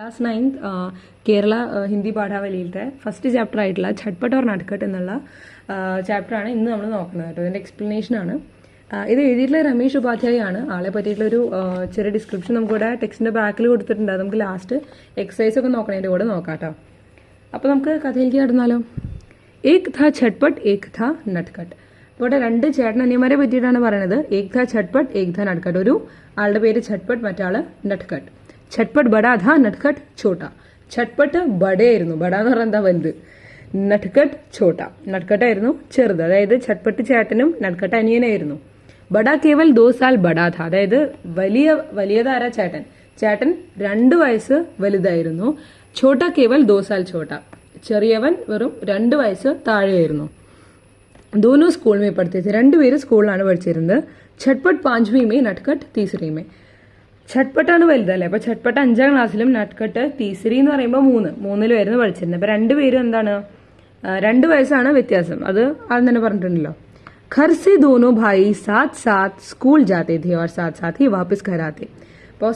Class 9th Kerala Hindi പാഠാവലിയിലത്തെ first chapter ആയിട്ടുള്ള ഛട്ട്പട്ട് ഓർ നട്ട്കട്ട് എന്നുള്ള ചാപ്റ്ററാണ് ഇന്ന് നമ്മൾ നോക്കുന്നത് കേട്ടോ. ഇതിൻ്റെ എക്സ്പ്ലനേഷനാണ്. ഇത് എഴുതിയിട്ടുള്ള രമേശ് ഉപാധ്യായ ആണ്. ആളെ പറ്റിയിട്ടുള്ളൊരു ചെറിയ ഡിസ്ക്രിപ്ഷൻ നമുക്കിവിടെ ടെക്സ്റ്റിൻ്റെ ബാക്കിൽ കൊടുത്തിട്ടുണ്ട്. അത് നമുക്ക് ലാസ്റ്റ് എക്സസൈസ് ഒക്കെ നോക്കണതിൻ്റെ കൂടെ നോക്കാം കേട്ടോ. അപ്പോൾ നമുക്ക് കഥയിലേക്ക് കടന്നാലോ. ഏക് ഥാ ഛട്ട്പട്ട് ഏക് ഥാ നട്ട്കട്ട്. ഇവിടെ രണ്ട് ചേട്ടനനിയന്മാരെ പറ്റിയിട്ടാണ് പറയുന്നത്. ഏക് ഥാ ഛട്ട്പട്ട് ഏക് ഥാ നട്ട്കട്ട്. ഒരു ആളുടെ പേര് ഛട്ട്പട്ട്, മറ്റാള് നട്ട്കട്ട്. ഛട്ട്പട്ട് ബഡാ ഥാ നട്ട്കട്ട് ഛോട്ട. ഛട്ട്പട്ട് ബഡയായിരുന്നു, ബഡ എന്ന് പറഞ്ഞാൽ എന്താ വലുത്. നട്ട്കട്ട് ഛോട്ട, നട്ട്കട്ടായിരുന്നു ചെറുത്. അതായത് ഛട്ട്പട്ട് ചേട്ടനും നട്ട്കട്ട് അനിയനായിരുന്നു. ബഡ കേവൽ 2 സാൽ ബഡാ ഥാ. അതായത് വലിയതാരാ ചേട്ടൻ. ചേട്ടൻ 2 വയസ്സ് വലുതായിരുന്നു. ഛോട്ട കേവൽ 2 സാൽ ഛോട്ട. ചെറിയവൻ വെറും 2 വയസ്സ് താഴെയായിരുന്നു. दोनों स्कूल में पढ़ते थे. രണ്ടുപേരും സ്കൂളിലാണ് പഠിച്ചിരുന്നത്. ഛട്ട്പട്ട് 5वीं में നട്ട്കട്ട് 3री में. ഛട്ട്പട്ടാണ് വലുതല്ലേ. അപ്പൊ ഛട്ട്പട്ട് 5ാം ക്ലാസ്സിലും നട്ട്കട്ട് തീസരി എന്ന് പറയുമ്പോൾ 3ലുമായിരുന്നു പഠിച്ചിരുന്നത്. അപ്പൊ രണ്ടുപേരും എന്താണ്, 2 വയസ്സാണ് വ്യത്യാസം. അത് ആദ്യം തന്നെ പറഞ്ഞിട്ടുണ്ടല്ലോ. घर से दोनों भाई साथ साथ स्कूल जाते थे और साथ साथ ही वापस घर आते. അപ്പോൾ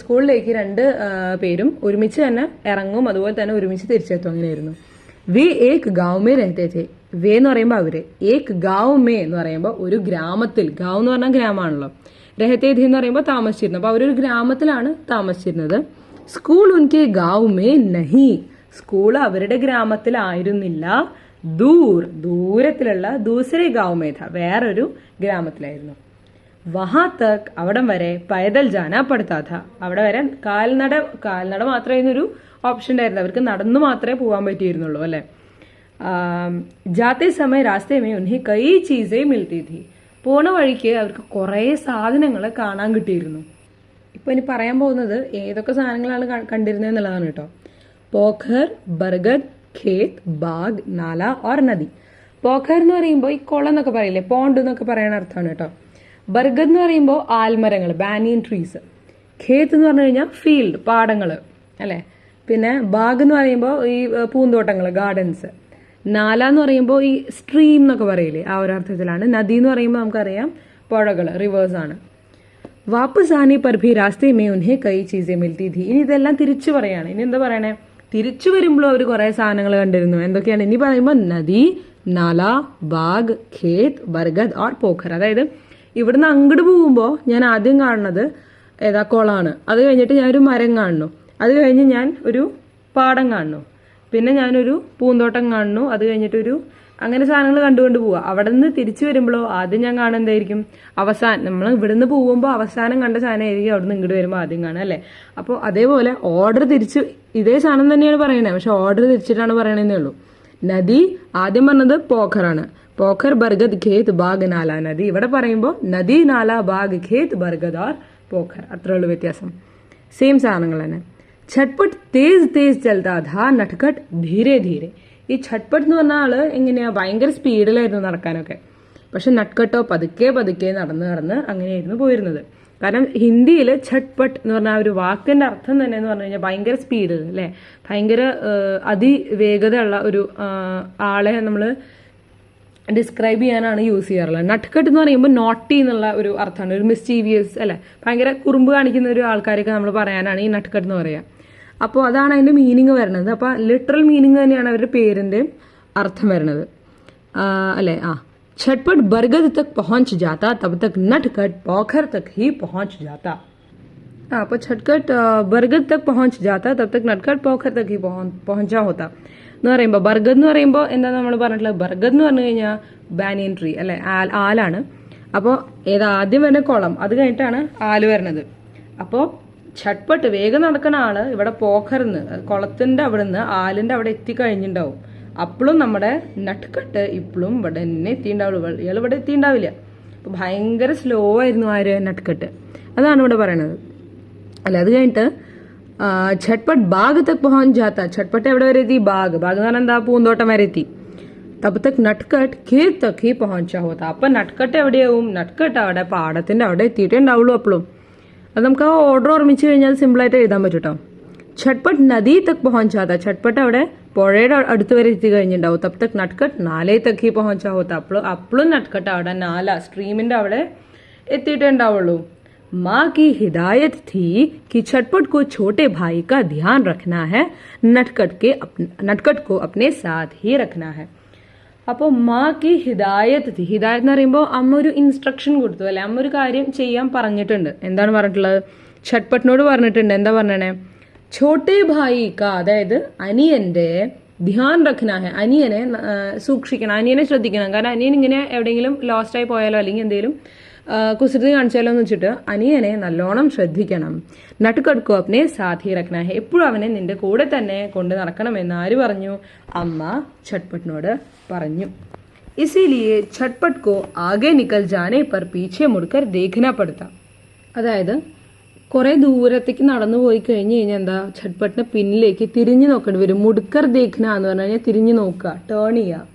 സ്കൂളിലേക്ക് 2 പേരും ഒരുമിച്ച് തന്നെ ഇറങ്ങും, അതുപോലെ തന്നെ ഒരുമിച്ച് തിരിച്ചെത്തും. അങ്ങനെയായിരുന്നു. വേ ഏക് ഗാവ് മേ രഹത്തെ ഥേ. വേ എന്ന് പറയുമ്പോൾ അവര്, ഏക് ഗാവ് മേ എന്ന് പറയുമ്പോൾ ഒരു ഗ്രാമത്തിൽ. ഗാവ് എന്ന് പറഞ്ഞാൽ ഗ്രാമമാണല്ലോ. രഹത്തെ ഥേ എന്ന് പറയുമ്പോൾ താമസിച്ചിരുന്നു. അപ്പോൾ അവരൊരു ഗ്രാമത്തിലാണ് താമസിച്ചിരുന്നത്. സ്കൂൾ ഉൻകെ ഗാവ് മേ നഹി. സ്കൂൾ അവരുടെ ഗ്രാമത്തിലായിരുന്നില്ല. ദൂരത്തിലുള്ള ദൂസരെ ഗാവ് മേ ഥ, വേറൊരു ഗ്രാമത്തിലായിരുന്നു. വഹാ തക്, അവിടം വരെ പൈദൽ ജാനാ പടുത്താ ഥ. അവിടെ വരെ കാൽനട മാത്രമായിരുന്നു ഒരു ഓപ്ഷൻ ഉണ്ടായിരുന്നത്. അവർക്ക് നടന്നു മാത്രമേ പോകാൻ പറ്റിയിരുന്നുള്ളൂ അല്ലെ. ജാത്തെ സമയ രാസ്തേ മേ ഉൻഹെ കൈ ചീസേ മിൽത്തി ഥി. പോണ വഴിക്ക് അവർക്ക് കുറേ സാധനങ്ങൾ കാണാൻ കിട്ടിയിരുന്നു. ഇപ്പൊ ഇനി പറയാൻ പോകുന്നത് ഏതൊക്കെ സാധനങ്ങളാണ് കണ്ടിരുന്നത് എന്നുള്ളതാണ് കേട്ടോ. പോഖർ, ബർഗദ്, ഖേത്, ബാഗ്, നാല ഓർ നദി. പോഖർ എന്ന് പറയുമ്പോൾ ഈ കുളം എന്നൊക്കെ പറയില്ലേ, പോണ്ട് എന്നൊക്കെ പറയുന്ന അർത്ഥമാണ് കേട്ടോ. ബർഗദ് എന്ന് പറയുമ്പോൾ ആൽമരങ്ങൾ, ബാനിയൻ ട്രീസ്. ഖേത്ത് എന്ന് പറഞ്ഞു കഴിഞ്ഞാൽ ഫീൽഡ്, പാടങ്ങൾ അല്ലെ. പിന്നെ ബാഗ് എന്ന് പറയുമ്പോൾ ഈ പൂന്തോട്ടങ്ങൾ, ഗാർഡൻസ്. നാല എന്ന് പറയുമ്പോൾ ഈ സ്ട്രീം എന്നൊക്കെ പറയില്ലേ, ആ ഒരു അർത്ഥത്തിലാണ്. നദി എന്ന് പറയുമ്പോൾ നമുക്കറിയാം പുഴകൾ, റിവേഴ്സ് ആണ്. വാപ്പസ് ആനെ പർ ഭി രാസ്തേ മേ ഉൻഹെ കൈ ചീസേ മിൽത്തി ഥി. ഇനി ഇതെല്ലാം തിരിച്ചു പറയാണ്. ഇനി എന്താ പറയണേ, തിരിച്ചു വരുമ്പോഴും അവർ കുറെ സാധനങ്ങൾ കണ്ടിരുന്നു. എന്തൊക്കെയാണ് ഇനി പറയുമ്പോൾ? നദി, നാല, ബാഗ്, ഖേത്, ബർഗദ് ഓർ പോഖർ. അതായത് ഇവിടുന്ന് അങ്ങോട്ട് പോകുമ്പോൾ ഞാൻ ആദ്യം കാണുന്നത് ഏതാ, കുളമാണ്. അത് കഴിഞ്ഞിട്ട് ഞാനൊരു മരം കാണുന്നു. അത് കഴിഞ്ഞ് ഞാൻ ഒരു പാടം കാണുന്നു. പിന്നെ ഞാനൊരു പൂന്തോട്ടം കാണുന്നു. അത് കഴിഞ്ഞിട്ടൊരു അങ്ങനെ സാധനങ്ങൾ കണ്ടുകൊണ്ട് പോവുക. അവിടെ നിന്ന് തിരിച്ചു വരുമ്പോഴോ ആദ്യം ഞാൻ കാണുന്നത് എന്തായിരിക്കും? അവസാനം നമ്മൾ ഇവിടുന്ന് പോകുമ്പോൾ അവസാനം കണ്ട സാധനമായിരിക്കും അവിടെ നിന്ന് ഇങ്ങോട്ട് വരുമ്പോൾ ആദ്യം കാണുക അല്ലേ. അപ്പോൾ അതേപോലെ ഓർഡർ തിരിച്ച് ഇതേ സാധനം തന്നെയാണ് പറയണത്, പക്ഷെ ഓർഡർ തിരിച്ചിട്ടാണ് പറയണതേ ഉള്ളൂ. നദി ആദ്യം പറഞ്ഞത് പോഖറാണ്. പോഖർ, ബർഗദ്, ഖേത്, ബാഗ്, നാല. നദി ഇവിടെ പറയുമ്പോൾ നദി, നാല, ബാഗ്, ഖേത്, ബർഗദ് ഓർ പോഖർ. അത്രേ ഉള്ളൂ വ്യത്യാസം. സെയിം സാധനങ്ങൾ തന്നെ. ഛട്ട്പട്ട് തേസ് ചലതാ ഥാ, നട്ട്കട്ട് ധീരെ ധീരെ. ഈ ഛട്ട്പട്ട് എന്ന് പറഞ്ഞ ആള് എങ്ങനെയാ, ഭയങ്കര സ്പീഡിലായിരുന്നു നടക്കാനൊക്കെ. പക്ഷെ നട്ട്കട്ടോ പതുക്കെ നടന്ന് അങ്ങനെയായിരുന്നു പോയിരുന്നത്. കാരണം ഹിന്ദിയിൽ ഛട്ട്പട്ട് എന്ന് പറഞ്ഞ ഒരു വാക്കിന്റെ അർത്ഥം തന്നെ എന്ന് പറഞ്ഞു കഴിഞ്ഞാൽ ഭയങ്കര സ്പീഡ് അല്ലെ, ഭയങ്കര അതിവേഗതയുള്ള ഒരു ആളെ നമ്മൾ ഡിസ്ക്രൈബ് ചെയ്യാനാണ് യൂസ് ചെയ്യാറുള്ളത്. നട്ട്കട്ട് എന്ന് പറയുമ്പോൾ നോട്ടി എന്നുള്ള ഒരു അർത്ഥമാണ്, ഒരു മിസ്റ്റീവിയസ് അല്ലെ, ഭയങ്കര കുറുമ്പ് കാണിക്കുന്ന ഒരു ആൾക്കാരൊക്കെ നമ്മൾ പറയാനാണ് ഈ നട്ട്കട്ട് എന്ന് പറയുക. അപ്പോൾ അതാണ് അതിന്റെ മീനിങ് വരുന്നത്. അപ്പോൾ ലിറ്ററൽ മീനിങ് തന്നെയാണ് അവരുടെ പേരിന്റെ അർത്ഥം വരുന്നത് അല്ലെ. ഛട്ട്പട്ട് ബർഗദ് തക് പहुंच जाता तब तक नटखट पोखर तक ही पहुंच जाता. അപ്പോൾ ഛട്ട്പട്ട് ബർഗദ് തക് पहुंच जाता तब तक नटखट पोखर तक ही पहुंचा होता എന്ന് പറയുമ്പോൾ, ബർഗദ് എന്ന് പറയുമ്പോൾ എന്താ നമ്മൾ പറഞ്ഞിട്ടുള്ളത്, ബർഗദ് എന്ന് പറഞ്ഞു കഴിഞ്ഞാൽ ബാനിയൻ ട്രീ അല്ലെ, ആലാണ്. അപ്പോൾ ആദ്യം വരുന്ന കുളം, അത് കഴിഞ്ഞിട്ടാണ് ആല് വരുന്നത്. അപ്പോൾ ഛട്ട്പട്ട് വേഗം നടക്കുന്ന ആള് ഇവിടെ പോഖർന്ന്, കുളത്തിന്റെ അവിടെ നിന്ന് ആലിന്റെ അവിടെ എത്തിക്കഴിഞ്ഞിട്ടുണ്ടാവും. അപ്പോഴും നമ്മുടെ നട്ട്കട്ട് ഇപ്പോഴും ഇവിടെ തന്നെ എത്തിണ്ടാവുള്ളൂ, ഇയാൾ ഇവിടെ എത്തിണ്ടാവില്ല. അപ്പൊ ഭയങ്കര സ്ലോ ആയിരുന്നു ആര്, നട്ട്കട്ട്. അതാണ് ഇവിടെ പറയണത് അല്ല. അത് കഴിഞ്ഞിട്ട് ഛട്ട്പട്ട് ബാഗ് തക് പहुंच जाता. ഛട്ട്പട്ട് എവിടെ വരെ എത്തി? ബാഗ് എന്ന് പറഞ്ഞാൽ എന്താ, പൂന്തോട്ടം വരെ എത്തി. തബ് തക് നട്ട്കട്ട് ഖേത് തക് ഹി പहुंचा होता. അപ്പൊ നട്ട്കട്ട് എവിടെയാവും? നട്ട്കട്ട് അവിടെ പാടത്തിന്റെ അവിടെ എത്തിയിട്ടേ ഉണ്ടാവുള്ളൂ അപ്പോഴും. അത് നമുക്ക് ആ ഓർഡർ ഓർമ്മിച്ച് കഴിഞ്ഞാൽ സിമ്പിൾ ആയിട്ട് എഴുതാൻ പറ്റും കേട്ടോ. ഛട്ട്പട്ട് നദി തക് പहुंच जाता. ഛട്ട്പട്ട് അവിടെ പുഴയുടെ അടുത്ത് വരെ എത്തി കഴിഞ്ഞിട്ടുണ്ടാവും. തബ് തക് നട്ട്കട്ട് നാലേ തക് ഹി പहुंचा होता. അപ്പോഴും നട്ട്കട്ട് അവിടെ നാല സ്ട്രീമിന്റെ അവിടെ എത്തിയിട്ടേ ഉണ്ടാവുള്ളൂ. माँ की हिदायत थी कि छटपट को छोटे भाई का ध्यान रखना है, नटखट को अपने साथ ही रखना है. അപ്പോൾ മാക്ക് ഹിദായത്ത് ഹിദായത്ത് എന്ന് പറയുമ്പോൾ അമ്മ ഒരു ഇൻസ്ട്രക്ഷൻ കൊടുത്തു അല്ലെ, അമ്മ ഒരു കാര്യം ചെയ്യാൻ പറഞ്ഞിട്ടുണ്ട്. എന്താണ് പറഞ്ഞിട്ടുള്ളത്? ഛട്ട്പട്ടിനോട് പറഞ്ഞിട്ടുണ്ട്. എന്താ പറഞ്ഞേ? ഛോട്ടേ ഭായി കാ, അതായത് അനിയന്റെ ധ്യാൻ റഖ്ന ഹെ, അനിയനെ സൂക്ഷിക്കണം, അനിയനെ ശ്രദ്ധിക്കണം. കാരണം അനിയൻ ഇങ്ങനെ എവിടെയെങ്കിലും ലോസ്റ്റ് ആയി പോയാലോ അല്ലെങ്കിൽ എന്തെങ്കിലും കുസൃതി കാണിച്ചാലോ എന്ന് വെച്ചിട്ട് അനിയനെ നല്ലോണം ശ്രദ്ധിക്കണം. നട്ട്കട്കോ അപ്നെ സാഥി റഖ്ന ഹെ, എപ്പോഴും അവനെ നിന്റെ കൂടെ തന്നെ കൊണ്ട് നടക്കണമെന്ന് ആര് പറഞ്ഞു? അമ്മ ഛട്ട്പട്ടിനോട് പറഞ്ഞു. ഇസിലിയെ ഛട്ട്പട്ട് കോ ആകെ നിക്കൽ ജാനെ പർ പീछे മുड़कर देखना पड़ता. അതായത് കുറെ ദൂരത്തേക്ക് നടന്നു പോയി കഴിഞ്ഞു കഴിഞ്ഞാൽ എന്താ, ഛട്ട്പട്ടിനെ പിന്നിലേക്ക് തിരിഞ്ഞു നോക്കേണ്ടി വരും. മുടുക്കർ ദേഖ്ന എന്ന് പറഞ്ഞു കഴിഞ്ഞാൽ തിരിഞ്ഞു നോക്കുക, ടേൺ ചെയ്യുക.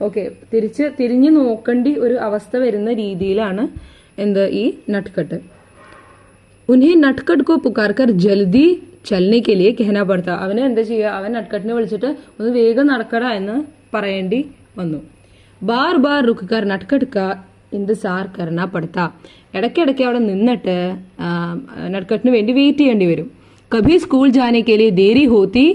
ഓക്കെ, തിരിഞ്ഞു നോക്കേണ്ടി ഒരു അവസ്ഥ വരുന്ന രീതിയിലാണ് എന്ത് ഈ നട്ട്കട്ട്. ഉन्हें നട്ട്കട്ട് को पुकारकर जल्दी चलने के लिए कहना पड़ता. അവനെ എന്താ ചെയ്യുക? അവൻ നട്ട്കട്ടിനെ വിളിച്ചിട്ട് ഒന്ന് വേഗം നടക്കടാ എന്ന് പറയേണ്ടി വന്നു. ബാർ ബാർ റുക്കർ നട്ട്കട്ട് കാ ഇന്തിസാർ കർണ പടുത്ത, ഇടയ്ക്കിടയ്ക്ക് അവിടെ നിന്നിട്ട് നട്ട്കട്ടിന് വേണ്ടി വെയിറ്റ് ചെയ്യേണ്ടി വരും. കഭി സ്കൂൾ ജാനെ കെ ലിയെ ദേരി ഹോത്തി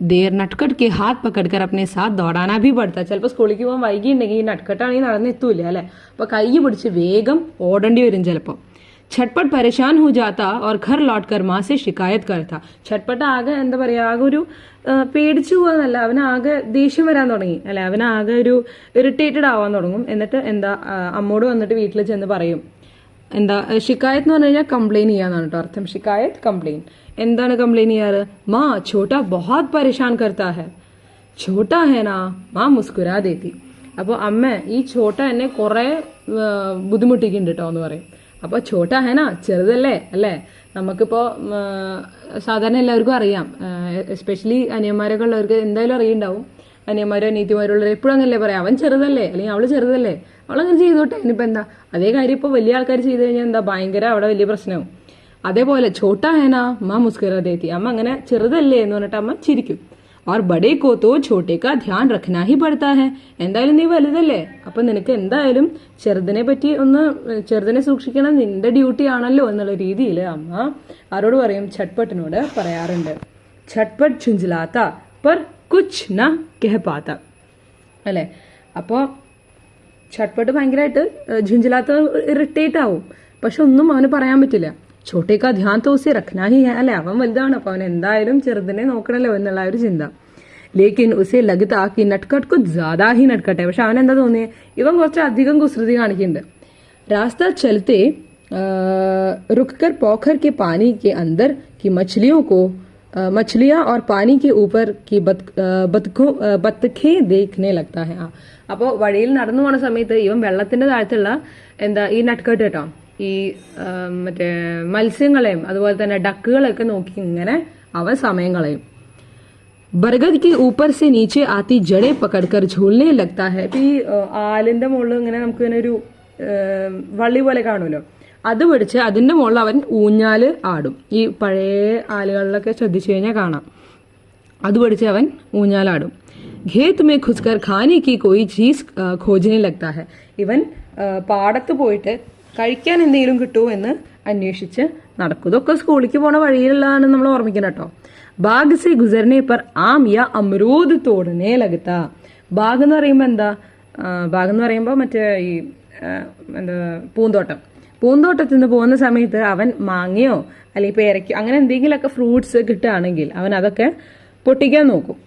ദേർ നട്ട്കട്ട് കെ ഹാത്ത് പക്കഡ്കർ അപ്നെ സാത്ത് ദോടാനാ ഭി പടുത്ത. ചിലപ്പോൾ സ്കൂളിലേക്ക് പോകാൻ വൈകിയുണ്ടെങ്കിൽ ഈ നട്ട്കട്ടാണെങ്കിൽ നടന്നെത്തൂല അല്ലെ, അപ്പൊ കൈ പിടിച്ച് വേഗം ഓടേണ്ടി വരും ചിലപ്പോൾ. छटपट परेशान हो जाता और घर लौटकर माँ से शिकायत करता. छटपट ആകെ എന്താ പറയാ, ആകെ ഒരു പേടിച്ചു പോകാന്നല്ല, അവനാകെ ദേഷ്യം വരാൻ തുടങ്ങി അല്ലെ, അവനാകെ ഒരു ഇറിറ്റേറ്റഡ് ആവാൻ തുടങ്ങും. എന്നിട്ട് എന്താ അമ്മോട് വന്നിട്ട് വീട്ടിൽ ചെന്ന് പറയും. എന്താ ഷിക്കായത്ത് എന്ന് പറഞ്ഞു കഴിഞ്ഞാൽ കംപ്ലൈന്റ് ചെയ്യാന്നാണ് കേട്ടോ അർത്ഥം. ഷിക്കായത്ത് കംപ്ലൈന്റ്. എന്താണ് കംപ്ലൈന്റ് ചെയ്യാറ്? മാ ഛോട്ടാ ബഹുത് പരേഷാൻ കർത്താ ഹെ, ഛോട്ടാ ഹെ നാ മാ മുസ്കുരാ ദേത്തി. അപ്പോൾ അമ്മ ഈ ഛോട്ട എന്നെ കുറെ ബുദ്ധിമുട്ടിക്കുന്നുണ്ട് കേട്ടോ എന്ന് പറയും. അപ്പൊ ഛോട്ടാ ഹേന, ചെറുതല്ലേ അല്ലേ. നമുക്കിപ്പോ സാധാരണ എല്ലാവർക്കും അറിയാം, എസ്പെഷ്യലി അനിയന്മാരൊക്കെ ഉള്ളവർക്ക് എന്തായാലും അറിയുണ്ടാവും. അനിയന്മാരോ അനീതിമാരുള്ളവർ എപ്പോഴും അങ്ങനല്ലേ പറയാം, അവൻ ചെറുതല്ലേ അല്ലെങ്കിൽ അവള് ചെറുതല്ലേ, അവളങ്ങനെ ചെയ്തോട്ടെ, ഇനിയിപ്പോ എന്താ. അതേ കാര്യം ഇപ്പൊ വലിയ ആൾക്കാർ ചെയ്ത് കഴിഞ്ഞാൽ എന്താ ഭയങ്കര അവിടെ വലിയ പ്രശ്നവും. അതേപോലെ ഛോട്ടാ ഹേന മാ മുസ്കുരാ ദേത്തി, അമ്മ അങ്ങനെ ചെറുതല്ലേ എന്ന് പറഞ്ഞിട്ട് അമ്മ ചിരിക്കും. और बड़े को तो छोटे का ध्यान रखना ही पड़ता है. എന്തായാലും നീ വലുതല്ലേ, അപ്പൊ നിനക്ക് എന്തായാലും ചെറുതിനെ പറ്റി ഒന്ന് ചെറുതിനെ സൂക്ഷിക്കണം, നിന്റെ ഡ്യൂട്ടി ആണല്ലോ എന്നുള്ള രീതിയിൽ അമ്മ ആരോട് പറയും? ഛട്ട്പട്ടിനോട് പറയാറുണ്ട്. ഛട്ട്പട്ട് ചുഞ്ചലാത്ത पर कुछ न कह पाता അല്ലെ. അപ്പോ ഛട്ട്പട്ട് ഭയങ്കരമായിട്ട് ഝുഞ്ചലാത്ത ഇറിറ്റേറ്റ് ആവും, പക്ഷെ ഒന്നും അവന് പറയാൻ പറ്റില്ല. छोटे का ध्यान तो उसे रखना ही है അല്ലെ, അവൻ വലുതാണ്, അപ്പൊ അവൻ എന്തായാലും ചെറുതിനെ നോക്കണല്ലോ എന്നുള്ള ഒരു ചിന്ത. ലേക്കിൻ ഉസെ ലഗ്താ കി നട്ട്കട്ട് കുछ ज्यादा ही नटखट है. പക്ഷെ അവൻ എന്താ തോന്നിയേ? ഇവൻ കുറച്ച് അധികം കുസൃതി കാണിക്കുന്നുണ്ട്. रास्ता चलते रुककर पोखर के पानी के अंदर की मछलियां और पानी के ऊपर की बतखें देखने लगता है. അപ്പോ വഴിയിൽ നടന്നു പോണ സമയത്ത് ഇവൻ വെള്ളത്തിന്റെ താഴത്തുള്ള എന്താ ഈ നട്ട്കട്ട് കേട്ടോ ഈ മറ്റേ മത്സ്യങ്ങളെയും അതുപോലെ തന്നെ ഡക്കുകളൊക്കെ നോക്കി ഇങ്ങനെ അവൻ സമയം കളയും. ബർഗദ് കി ഊപ്പർ സെ നീച്ചെ ആത്തി ജടെ പകഡ്കർ ഝൂലനെ ലഗ്താ ഹെ. ഈ ആലിന്റെ മുകളിൽ ഇങ്ങനെ നമുക്ക് ഇങ്ങനെ ഒരു വള്ളി പോലെ കാണുമല്ലോ, അത് പിടിച്ച് അതിന്റെ മുകളിൽ അവൻ ഊഞ്ഞാല് ആടും. ഈ പഴയ ആലുകളിലൊക്കെ ശ്രദ്ധിച്ചു കഴിഞ്ഞാൽ കാണാം, അത് പിടിച്ച് അവൻ ഊഞ്ഞാലാടും. ഖേത് മേ ഘുസ്കർ ഖാനെ കി കോയി ചീസ് ഖോജനെ ലഗ്താ ഹെ. ഇവൻ പാടത്ത് പോയിട്ട് കഴിക്കാൻ എന്തെങ്കിലും കിട്ടുമോ എന്ന് അന്വേഷിച്ച് നടക്കും. ഇതൊക്കെ സ്കൂളിലേക്ക് പോണ വഴിയിലുള്ളതാണ് നമ്മൾ ഓർമ്മിക്കണം കേട്ടോ. ബാഗ് സെ ഗുസർനെ പർ ആം യാ അമരൂദ് തോടനെ ലഗത്താ. ബാഗ് എന്ന് പറയുമ്പോൾ എന്താ, ബാഗ് എന്ന് പറയുമ്പോൾ മറ്റേ ഈ എന്താ പൂന്തോട്ടത്തിൽ നിന്ന് പോകുന്ന സമയത്ത് അവൻ മാങ്ങയോ അല്ലെങ്കിൽ പേരയ്ക്കോ അങ്ങനെ എന്തെങ്കിലുമൊക്കെ ഫ്രൂട്ട്സ് കിട്ടുകയാണെങ്കിൽ അവൻ അതൊക്കെ പൊട്ടിക്കാൻ നോക്കും.